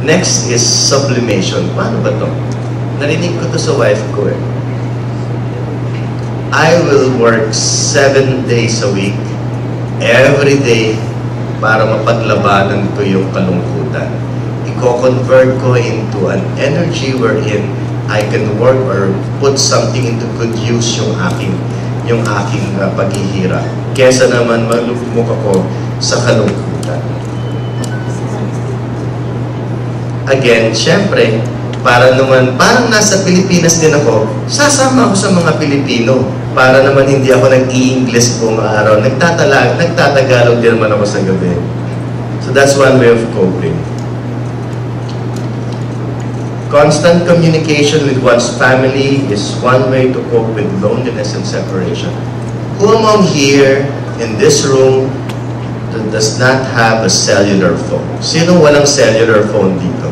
Next is sublimation. Paano ba to? Narinig ko to sa wife ko eh. I will work 7 days a week, every day, para mapaglabanan ko yung kalungkutan. Iko-convert ko into an energy wherein I can work or put something into good use yung aking paghihirap. Kesa naman malugmok ako sa kalungkutan. Again, syempre, parang nasa Pilipinas din ako, sasama ako sa mga Pilipino. Para naman hindi ako nag-i-English buong araw. Nagtatagalog din naman ako sa gabi. So that's one way of coping. Constant communication with one's family is one way to cope with loneliness and separation. Who among here, in this room, does not have a cellular phone? Sino walang cellular phone dito?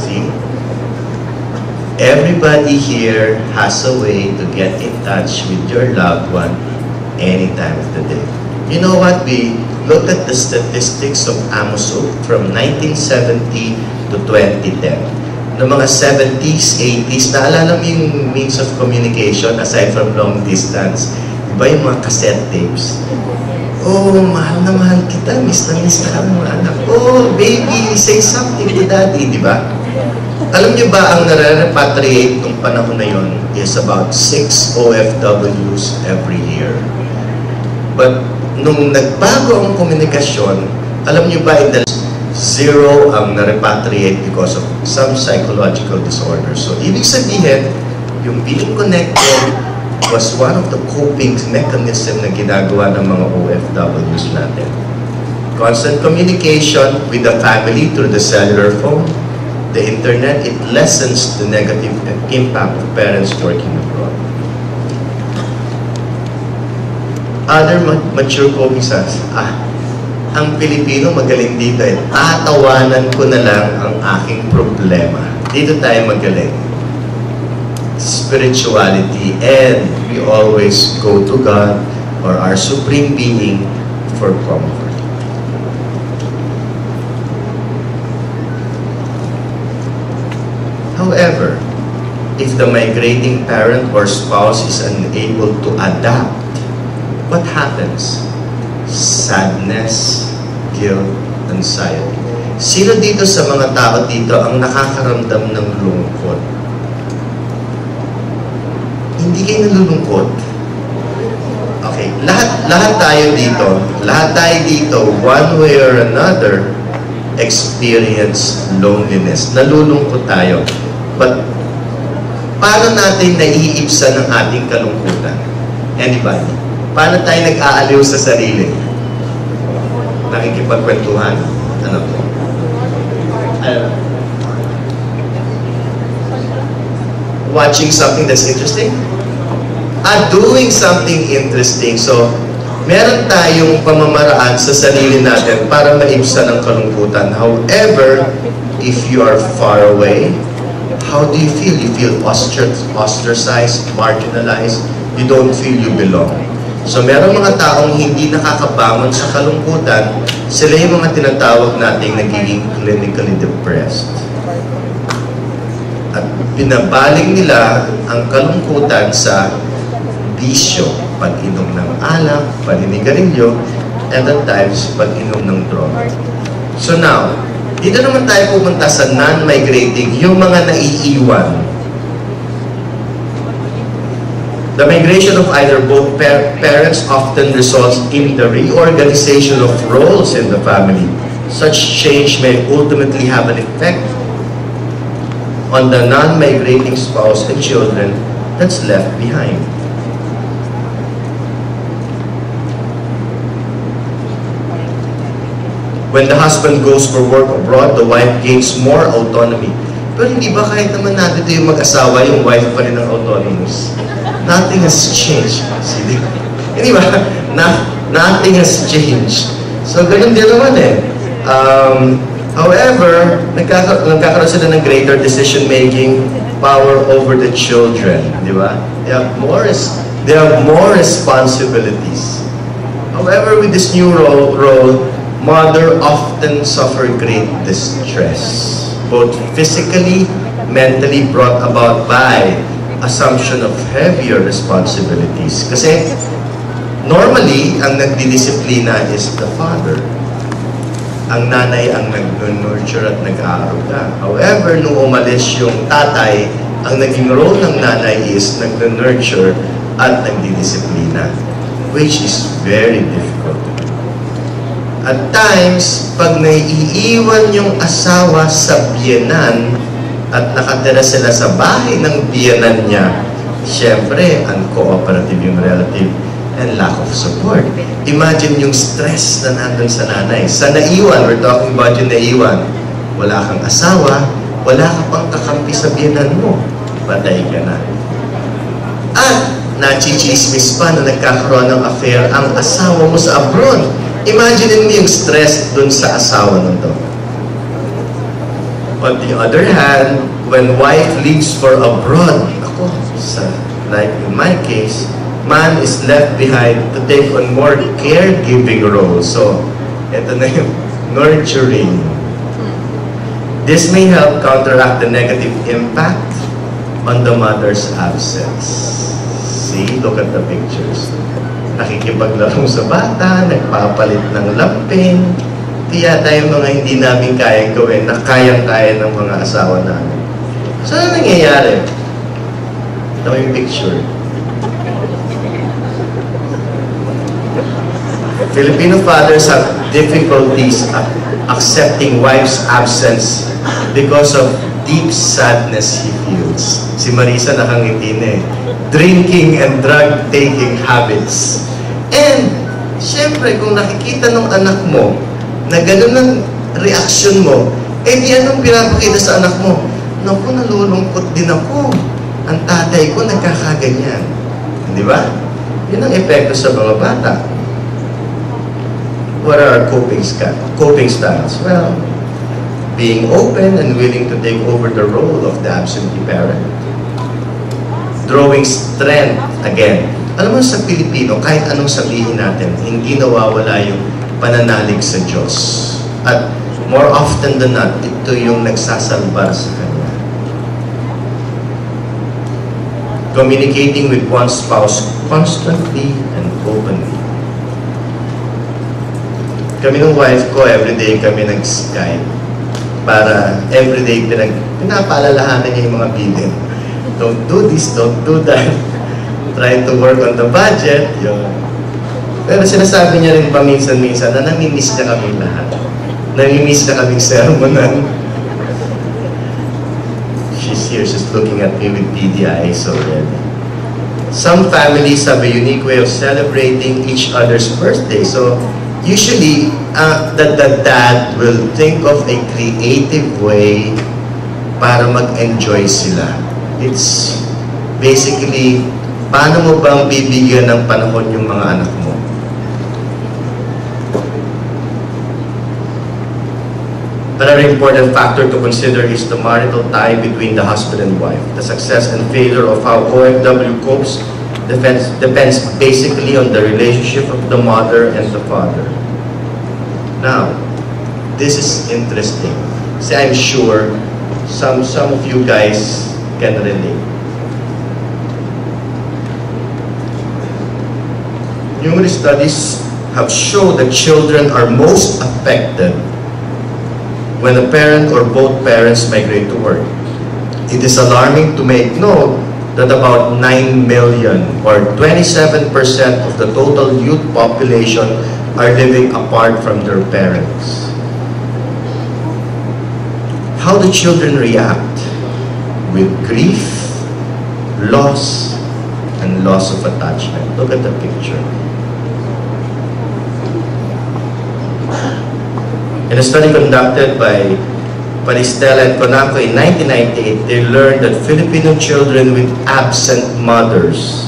See? Everybody here has a way to get in touch with your loved one any time of the day. You know what? We looked at the statistics of AMOSO from 1970 to 2010. Noong mga 70s, 80s, naalala mo yung means of communication aside from long distance? Diba yung mga cassette tapes? Oh, mahal na mahal kita, miss na kami mga anak. Oh, baby, say something to daddy, di ba? Alam niyo ba, ang nare-repatriate ng panahon na yon is about 6 OFWs every year. But nung nagbago ang komunikasyon, alam niyo ba, in the 0 ang na-repatriate because of some psychological disorders. So, ibig sabihin, yung being connected was one of the coping mechanism na ginagawa ng mga OFWs natin. Constant communication with the family through the cellular phone, the internet, it lessens the negative impact of parents working abroad. Other mature coping styles. Ang Pilipino magaling dito eh. Tatawanan ko na lang ang aking problema. Dito tayo magaling. Spirituality, and we always go to God or our Supreme Being for comfort. However, if the migrating parent or spouse is unable to adapt, what happens? Sadness, guilt, anxiety. Sino dito sa mga tao dito ang nakakaramdam ng lungkot? Hindi kayo nalulungkot? Okay, lahat tayo dito, one way or another, experience loneliness. Nalulungkot tayo. But, paano natin naiibsan ang ating kalungkutan? Anybody? Paano tayo nag-aaliw sa sarili? Nakikipagkwentuhan. Ano po? Watching something that's interesting? Doing something interesting. So, meron tayong pamamaraan sa sarili natin para maibsan ang kalungkutan. However, if you are far away, how do you feel? You feel ostracized, marginalized, you don't feel you belong. So, meron mga taong hindi nakakabangon sa kalungkutan, sila yung mga tinatawag nating nagiging clinically depressed. At pinabaling nila ang kalungkutan sa bisyo, pag-inom ng alak, paninigarilyo, and at times, pag-inom ng drug. So now, dito naman tayo pumunta sa non-migrating, yung mga naiiwan. The migration of either both parents often results in the reorganization of roles in the family. Such change may ultimately have an effect on the non-migrating spouse and children that's left behind. When the husband goes for work abroad, the wife gains more autonomy. Pero hindi ba kahit naman natin yung mag-asawa, yung wife pa rin ang autonomous? Nothing has changed. Hindi ba? Nothing has changed. So, ganun din naman eh. However, nagkakaroon sila ng greater decision-making power over the children. Di ba? They have more responsibilities. However, with this new role, mother often suffer great distress, both physically, mentally, brought about by assumption of heavier responsibilities. Kasi normally, ang nagdidisiplina is the father. Ang nanay ang nag-nurture at nag-aaruga. However, nung umalis yung tatay, ang naging role ng nanay is nag-nurture at nagdidisiplina, which is very difficult. At times, pag naiiwan yung asawa sa biyenan at nakatira sila sa bahay ng biyenan niya, syempre, uncooperative yung relative and lack of support. Imagine yung stress na nandun sa nanay. Sa naiwan, we're talking about yung naiwan. Wala kang asawa, wala ka pang kakampi sa biyenan mo. Patay ka na. At nachichismis pa na nagkakaroon ng affair ang asawa mo sa abroad. Imagine mo yung stress dun sa asawa nito. On the other hand, when wife leaves for abroad, like in my case, man is left behind to take on more caregiving role. So, ito na yung nurturing. This may help counteract the negative impact on the mother's absence. See, look at the pictures. Nakikipaglarong sa bata, nagpapalit ng lampin. Kaya tayo mga hindi namin kayang gawin na kayang-kaya ng mga asawa namin. So, ano nangyayari? Ito yung picture. Filipino fathers have difficulties accepting wife's absence because of deep sadness he feels. Si Marisa nakangiti na eh. Drinking and drug-taking habits. And, syempre, kung nakikita ng anak mo na gano'n ang reaksyon mo, eh di anong pinapakita sa anak mo? Naku, nalulungkot din ako. Ang tatay ko nagkakaganyan. Di ba? Yun ang epekto sa mga bata. What are our coping styles? Well, being open and willing to take over the role of the absentee parent. Drawing strength, again. Alam mo sa Pilipino, kahit anong sabihin natin, hindi nawawala yung pananalig sa Diyos. At more often than not, ito yung nagsasalbar sa Kanya. Communicating with one's spouse constantly and openly. Kami ng wife ko, everyday kami nag-Skype. Para everyday pinapaalalahanan niya yung mga bilin. Don't do this, don't do that. Try to work on the budget. Yun. Pero sinasabi niya rin paminsan-minsan na namimiss niya kami lahat. Namimiss niya kaming sermonan. She's here, she's looking at me with beady eyes already. Some families have a unique way of celebrating each other's birthday. So, usually, the dad will think of a creative way para mag-enjoy sila. It's basically, paano mo bang bibigyan ng panahon yung mga anak mo? Another important factor to consider is the marital tie between the husband and wife. The success and failure of how OFW copes depends basically on the relationship of the mother and the father. Now, this is interesting. See, I'm sure some of you guys can relate. Numerous studies have shown that children are most affected when a parent or both parents migrate to work. It is alarming to make note that about 9 million or 27% of the total youth population are living apart from their parents. How do children react? With grief, loss, and loss of attachment. Look at the picture. In a study conducted by Palistela and Conaco in 1998, they learned that Filipino children with absent mothers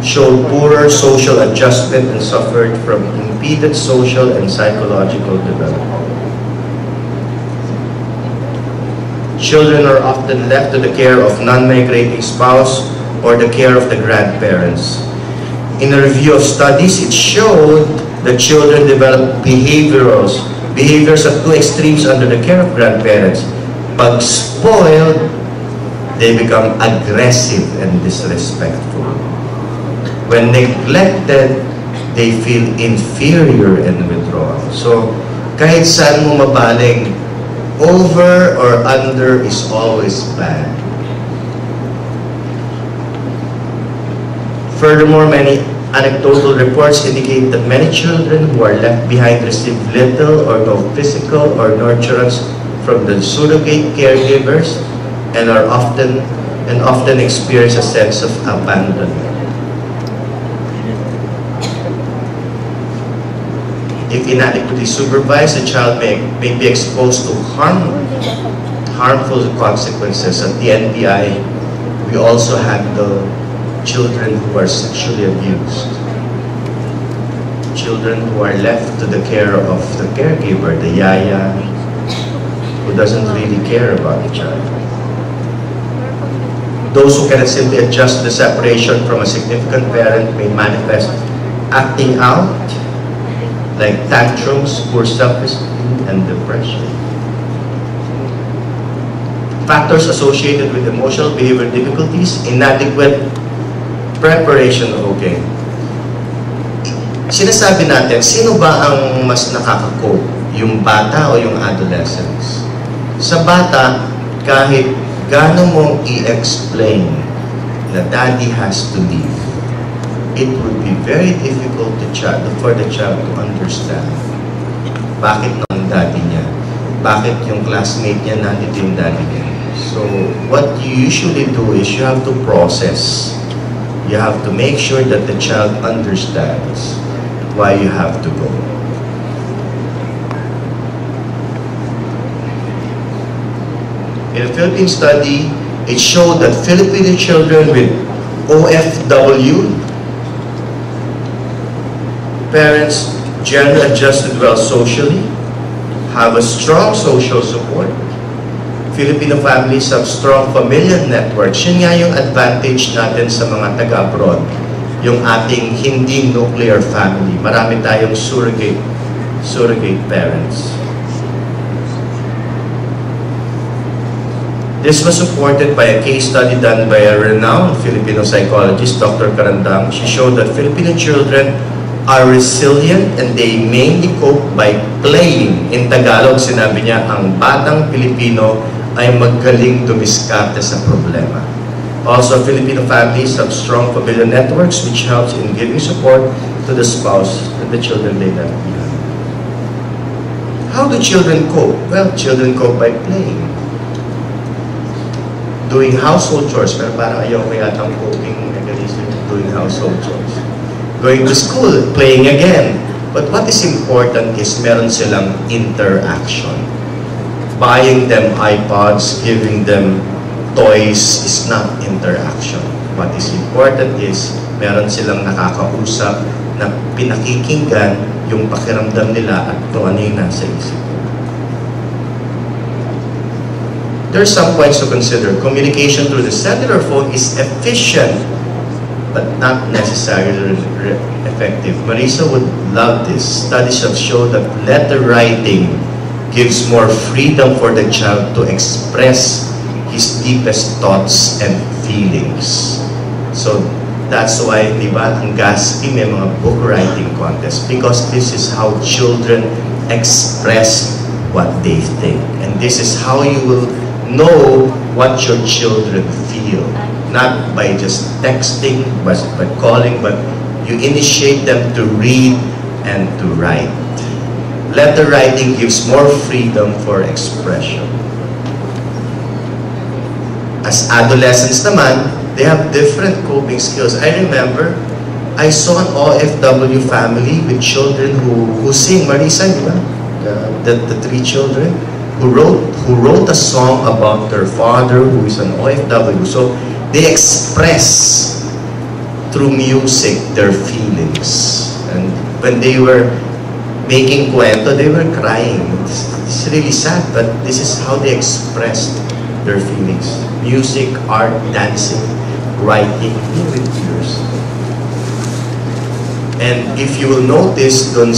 showed poorer social adjustment and suffered from impeded social and psychological development. Children are often left to the care of non-migrating spouse or the care of the grandparents. In a review of studies, it showed The children develop behaviors of two extremes under the care of grandparents. Pag spoiled, they become aggressive and disrespectful. When neglected, they feel inferior and withdrawn. So, kahit saan mo mabaling, over or under is always bad. Furthermore, many anecdotal reports indicate that many children who are left behind receive little or no physical or nurturance from the surrogate caregivers and often experience a sense of abandonment. If inadequately supervised, the child may be exposed to harmful consequences. At the NBI, we also handle children who are sexually abused. Children who are left to the care of the caregiver, the yaya, who doesn't really care about the child. Those who cannot simply adjust to the separation from a significant parent may manifest acting out, like tantrums, poor self-esteem, and depression. Factors associated with emotional behavior difficulties, inadequate preparation, okay. Sinasabi natin, sino ba ang mas nakaka-cope? Yung bata o yung adolescents? Sa bata, kahit gaano mong i-explain na daddy has to leave, it would be very difficult for the child to understand bakit ng daddy niya, bakit yung classmate niya nandito yung daddy niya. So, what you usually do is you have to process. You have to make sure that the child understands why you have to go. In a Philippine study, it showed that Filipino children with OFW parents generally adjusted well socially, have a strong social support. Filipino families have strong familial networks. Yun nga yung advantage natin sa mga taga-abroad. Yung ating hindi nuclear family. Marami tayong surrogate parents. This was supported by a case study done by a renowned Filipino psychologist, Dr. Carandang. She showed that Filipino children are resilient and they mainly cope by playing. In Tagalog, sinabi niya, ang batang Pilipino ay magaling dumiskarte sa problema. Also, Filipino families have strong familial networks which helps in giving support to the spouse and the children they left behind. How do children cope? Well, children cope by playing. Doing household chores, pero parang ayaw ko yatang coping mechanism doing household chores. Going to school, playing again. But what is important is meron silang interaction. Buying them iPods, giving them toys is not interaction. What is important is meron silang nakakausap na pinakikinggan yung pakiramdam nila at kung ano yung nasa isip. There are some points to consider. Communication through the cellular phone is efficient, but not necessarily effective. Marisa would love this. Studies have shown that letter writing gives more freedom for the child to express his deepest thoughts and feelings. So that's why, di ba, ang GASP may mga book writing contest, because this is how children express what they think. And this is how you will know what your children feel. Not by just texting, but by calling, but you initiate them to read and to write. Letter writing gives more freedom for expression. As adolescents naman, they have different coping skills. I remember, I saw an OFW family with children who sing. Marisa, di ba? The three children who wrote a song about their father who is an OFW. So they express through music their feelings. And when they were making cuento, they were crying. It's really sad, but this is how they expressed their feelings. Music, art, dancing, writing, with tears. And if you will notice dun